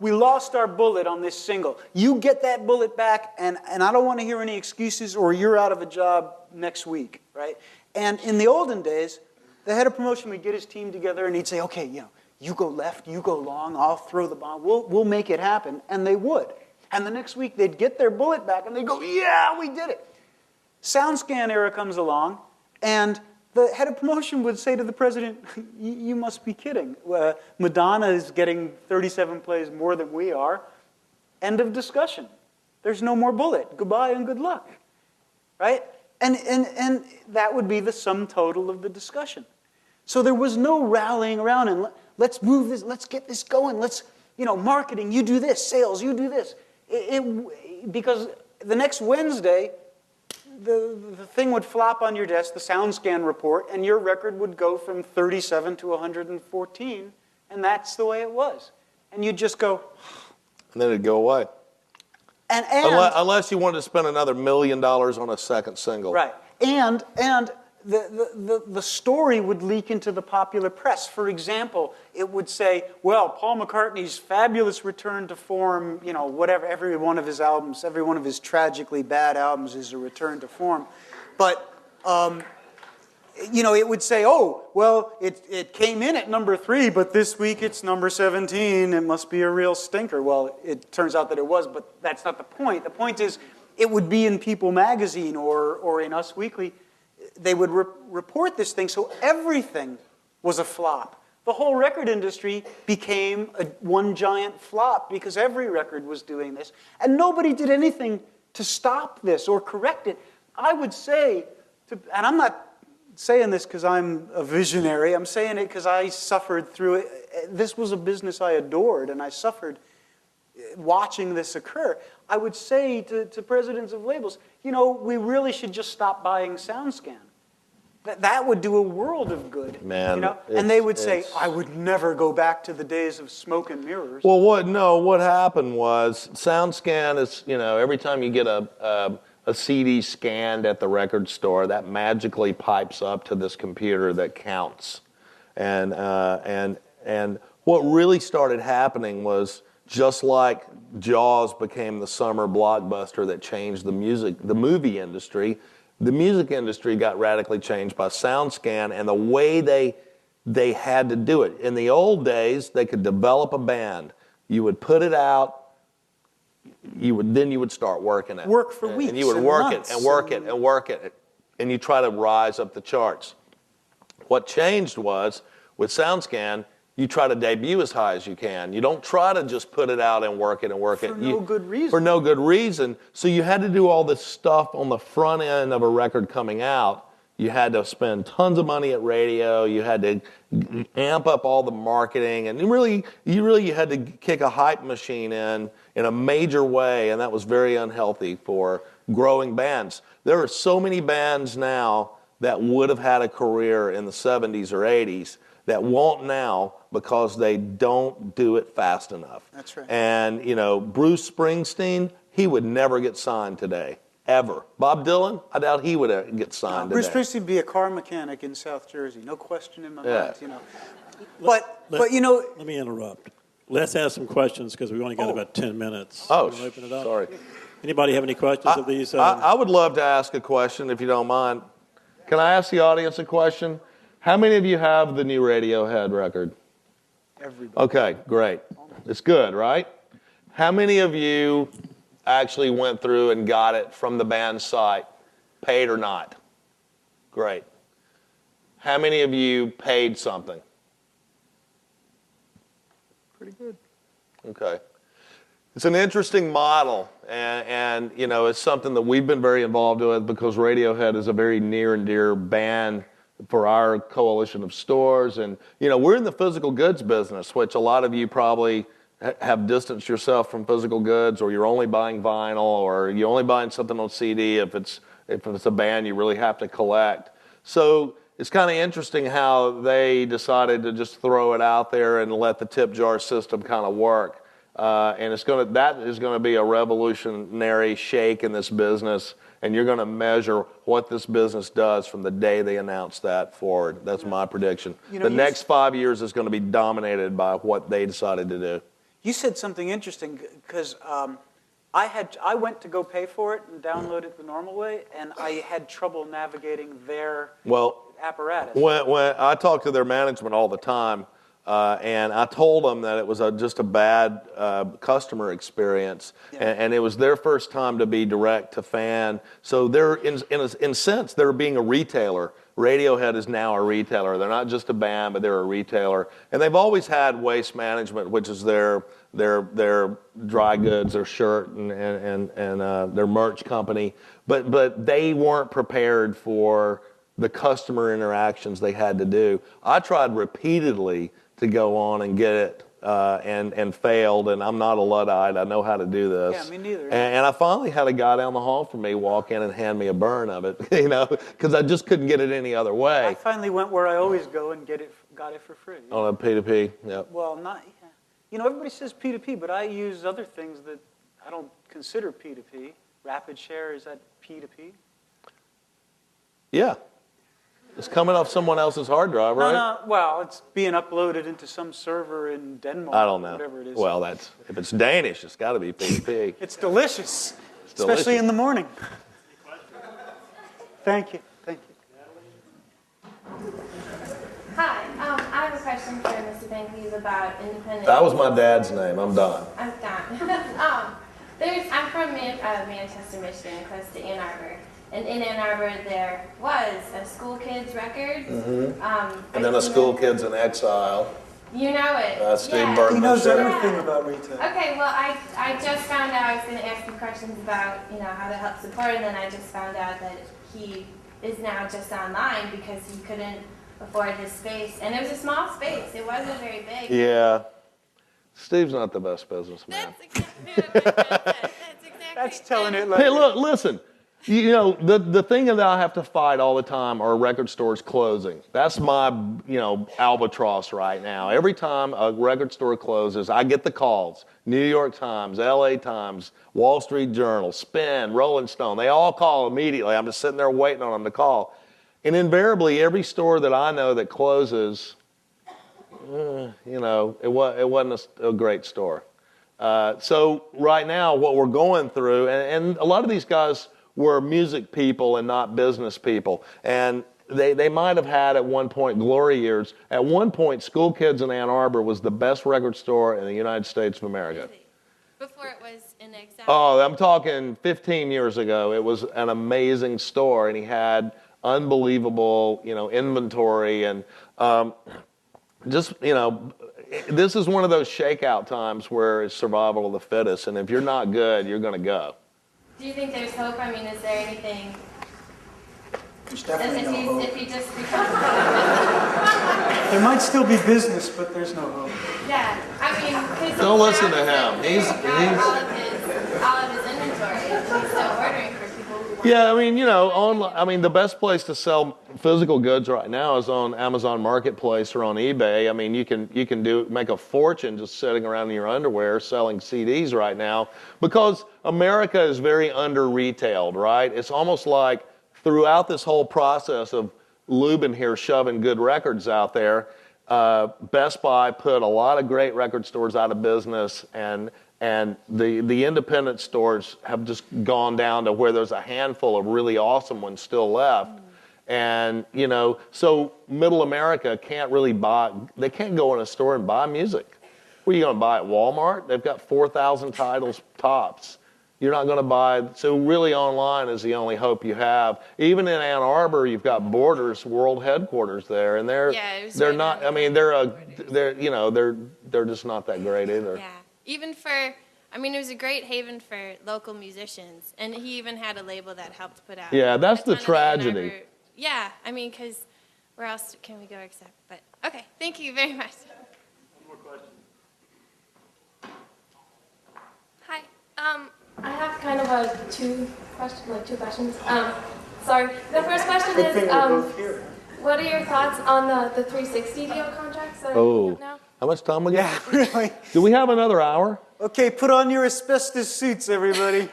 we lost our bullet on this single. You get that bullet back, and I don't want to hear any excuses, or you're out of a job next week, right? And in the olden days, the head of promotion would get his team together and he'd say, okay, you go left, you go long, I'll throw the bomb, we'll make it happen. And they would. And the next week they'd get their bullet back and they'd go, yeah, we did it. SoundScan era comes along, and the head of promotion would say to the president, you must be kidding. Madonna is getting 37 plays more than we are. End of discussion. There's no more bullet. Goodbye and good luck. Right? And that would be the sum total of the discussion. So there was no rallying around and let's move this, let's get this going, marketing, you do this, sales, you do this. Because the next Wednesday, the thing would flop on your desk, the SoundScan report, and your record would go from 37 to 114, and that's the way it was. And you'd just go... And then it'd go away. And unless you wanted to spend another $1 million on a second single. Right. And the story would leak into the popular press. For example, it would say, well, Paul McCartney's fabulous return to form, whatever, every one of his albums, every one of his tragically bad albums is a return to form. But, it would say, oh, well, it came in at #3, but this week it's #17. It must be a real stinker. Well, it turns out that it was, but that's not the point. The point is, it would be in People magazine or in Us Weekly. They would report this thing, so everything was a flop. The whole record industry became one giant flop because every record was doing this, and nobody did anything to stop this or correct it. I would say, and I'm not saying this because I'm a visionary, I'm saying it because I suffered through it. This was a business I adored, and I suffered. watching this occur, I would say to presidents of labels, you know, we really should just stop buying SoundScan. That would do a world of good, Man, you know? And they would say, I would never go back to the days of smoke and mirrors. Well, what happened was SoundScan is, you know, every time you get a CD scanned at the record store, that magically pipes up to this computer that counts. And what really started happening was, just like Jaws became the summer blockbuster that changed the movie industry, the music industry got radically changed by SoundScan and the way they had to do it. In the old days, they could develop a band. You would put it out. You would start working it. Work for weeks and you would and work months it and work it and work it, and you try to rise up the charts. What changed was, with SoundScan, you try to debut as high as you can. You don't try to just put it out and work it and work it. For no good reason. For no good reason. So you had to do all this stuff on the front end of a record coming out. You had to spend tons of money at radio. You had to amp up all the marketing, and you really had to kick a hype machine in a major way, and that was very unhealthy for growing bands. There are so many bands now that would have had a career in the 70s or 80s that won't now because they don't do it fast enough. That's right. And, you know, Bruce Springsteen, he would never get signed today, ever. Bob Dylan, I doubt he would get signed Bruce today. Springsteen would be a car mechanic in South Jersey, no question in my Yeah. mind, you know. But you know... Let me interrupt. Let's ask some questions because we've only got about 10 minutes. Oh, Wanna open it up? sorry. Anybody have any questions of these? I would love to ask a question, if you don't mind. Can I ask the audience a question? How many of you have the new Radiohead record? Everybody. Okay, great. It's good, right? How many of you actually went through and got it from the band's site, paid or not? Great. How many of you paid something? Pretty good. Okay. It's an interesting model, and you know, it's something that we've been very involved with because Radiohead is a very near and dear band for our coalition of stores. And, you know, we're in the physical goods business, which a lot of you probably have distanced yourself from physical goods, or you're only buying vinyl, or you're only buying something on CD if it's a band you really have to collect. So it's kind of interesting how they decided to just throw it out there and let the tip jar system kind of work. And that is going to be a revolutionary shake in this business. And you're going to measure what this business does from the day they announce that forward. That's my prediction. You know, the next 5 years is going to be dominated by what they decided to do. You said something interesting because I went to go pay for it and download it the normal way, and I had trouble navigating their apparatus. When I talk to their management all the time, and I told them that it was just a bad customer experience, and it was their first time to be direct to fan. So they're, in a sense, they're being a retailer. Radiohead is now a retailer. They're not just a band, but they're a retailer. And they've always had Waste Management, which is their dry goods, their shirt and their merch company. But they weren't prepared for the customer interactions they had to do. I tried repeatedly to go on and get it and failed, and I'm not a Luddite. I know how to do this. Yeah, me neither. And I finally had a guy down the hall from me walk in and hand me a burn of it, you know, because I just couldn't get it any other way. I finally went where I always go and got it for free. On a P2P, yep. Well, you know, everybody says P2P, but I use other things that I don't consider P2P. Rapid Share, is that P2P? Yeah. It's coming off someone else's hard drive, right? No, well, it's being uploaded into some server in Denmark. I don't know. Whatever it is. Well, if it's Danish, it's got to be P2P. It's delicious, It's especially delicious. in the morning. Thank you. Hi, I have a question for Mr. Van Cleave about independent. That was my dad's name. I'm Don. I'm Don. I'm from Manchester, Michigan, close to Ann Arbor. And in Ann Arbor, there was a School Kids record. Mm-hmm. And then a School Kids in Exile. You know it. Steve Burton. He knows Sure. everything about retail. Okay, well, I just found out I was going to ask you questions about, you know, how to help support, and then I just found out that he is now just online because he couldn't afford his space. And it was a small space. It wasn't very big. Yeah. Steve's not the best businessman. That's That's exactly. That's telling it like Hey, look, listen. You know, the thing that I have to fight all the time are record stores closing. That's my, albatross right now. Every time a record store closes, I get the calls. New York Times, LA Times, Wall Street Journal, Spin, Rolling Stone. They all call immediately. I'm just sitting there waiting on them to call. And invariably, every store that I know that closes, it wasn't a great store. So right now, what we're going through, and a lot of these guys were music people and not business people. And they might have had at one point glory years. At one point, School Kids in Ann Arbor was the best record store in the United States of America. Really? Before it was in exile? Oh, I'm talking 15 years ago. It was an amazing store, and he had unbelievable, inventory. And this is one of those shakeout times where it's survival of the fittest. And if you're not good, you're going to go. Do you think there's hope? I mean, is there anything? There's definitely no hope. If he just becomes. There might still be business, but there's no hope. Yeah, I mean, 'cause Don't listen to him. all of his inventory. He's still ordering for people who want. Yeah, online. The best place to sell physical goods right now is on Amazon Marketplace or on eBay. I mean, you can make a fortune just sitting around in your underwear selling CDs right now because America is very under-retailed, right? It's almost like throughout this whole process of Lubin here shoving good records out there, Best Buy put a lot of great record stores out of business, and the independent stores have just gone down to where there's a handful of really awesome ones still left. And, so middle America can't really they can't go in a store and buy music. What are you going to buy at Walmart? They've got 4,000 titles tops. You're not going to buy, so really online is the only hope you have. Even in Ann Arbor, you've got Borders world headquarters there, and they're not. I mean, they're just not that great either. Yeah, even for. I mean, it was a great haven for local musicians, and he even had a label that helped put out. Yeah, that's a the ton of tragedy. Yeah, I mean, because where else can we go except? But okay, thank you very much. One more question. Hi. I have kind of two questions. Sorry. The first question Good thing is, we're both here. what are your thoughts on the 360 deal contracts that are Oh, coming up now? how much time we got? Yeah, really. Do we have another hour? Okay, put on your asbestos suits, everybody.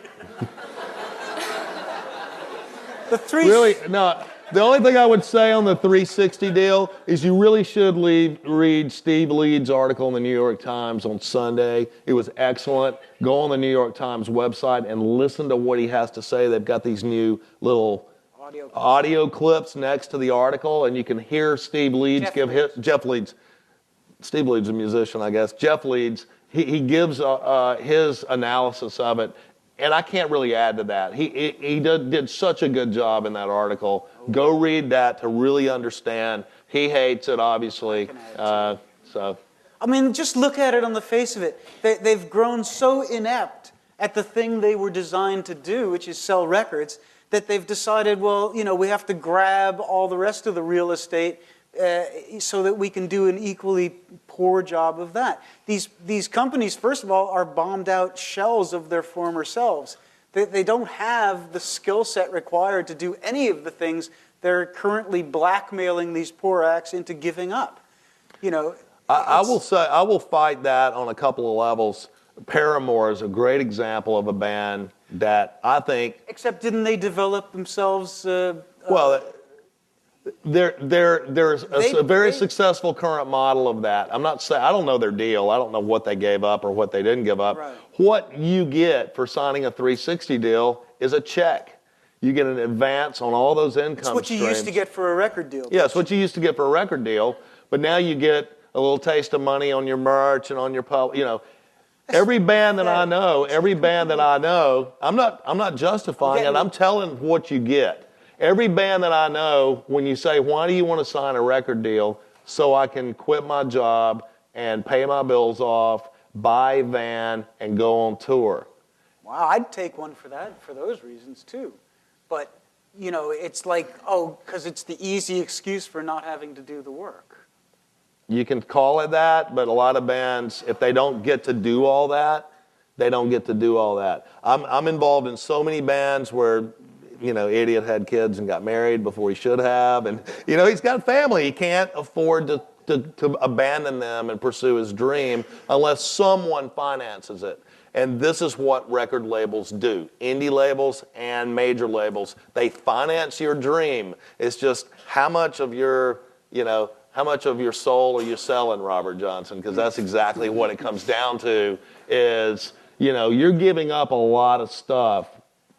Really? No. The only thing I would say on the 360 deal is you really should read Steve Leeds' article in the New York Times on Sunday. It was excellent. Go on the New York Times website and listen to what he has to say. They've got these new little audio clips next to the article, and you can hear Steve Leeds Jeff Leeds. Steve Leeds is a musician, I guess. Jeff Leeds, he gives his analysis of it. And I can't really add to that. He did such a good job in that article. Go read that to really understand. He hates it, obviously. I mean, just look at it on the face of it. They've grown so inept at the thing they were designed to do, which is sell records, that they've decided, well, we have to grab all the rest of the real estate so that we can do an equally poor job of that. These companies, first of all, are bombed out shells of their former selves. They don't have the skill set required to do any of the things they're currently blackmailing these poor acts into giving up. I will say, I will fight that on a couple of levels. Paramore is a great example of a band that I think... Except didn't they develop themselves... There's a very successful current model of that. I'm not saying, I don't know their deal. I don't know what they gave up or what they didn't give up. Right. What you get for signing a 360 deal is a check. You get an advance on all those income streams. It's what you used to get for a record deal. Yeah, it's what you used to get for a record deal. But now you get a little taste of money on your merch and on your every band that I know, I'm not justifying it. I'm telling what you get. Every band that I know, when you say, why do you want to sign a record deal? So I can quit my job and pay my bills off, buy a van, and go on tour. Wow, I'd take one for that, for those reasons too. But, it's like, because it's the easy excuse for not having to do the work. You can call it that, but a lot of bands, if they don't get to do all that, They don't get to do all that. I'm involved in so many bands where, Idiot had kids and got married before he should have. And, he's got a family. He can't afford to abandon them and pursue his dream unless someone finances it. And this is what record labels do. Indie labels and major labels, they finance your dream. It's just how much of your soul are you selling, Robert Johnson? Because that's exactly what it comes down to is, you're giving up a lot of stuff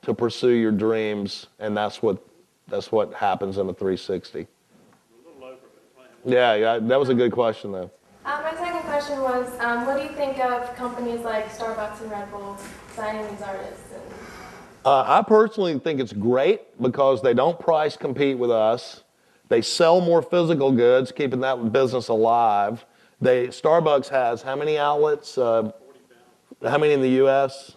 to pursue your dreams, and that's what happens in a 360. Yeah, that was a good question, though. My second question was, what do you think of companies like Starbucks and Red Bull signing these artists? I personally think it's great because they don't price compete with us. They sell more physical goods, keeping that business alive. Starbucks has how many outlets? How many in the U.S.?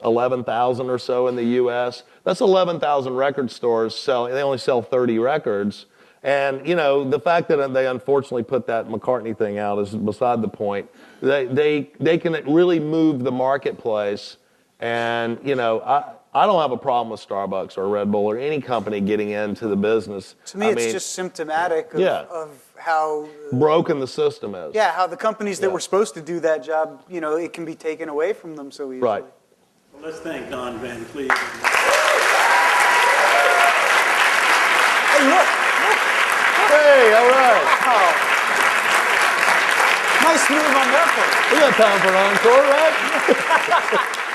11,000 or so in the U.S. That's 11,000 record stores selling. They only sell 30 records. And, the fact that they unfortunately put that McCartney thing out is beside the point. They can really move the marketplace. And, I don't have a problem with Starbucks or Red Bull or any company getting into the business. To me, it's just symptomatic of how broken the system is. Yeah, how the companies that were supposed to do that job, it can be taken away from them so easily. Right. Well, let's thank Don Van Cleave. Hey, look. Hey, all right. Oh. Nice move on that part. We got time for an encore, right?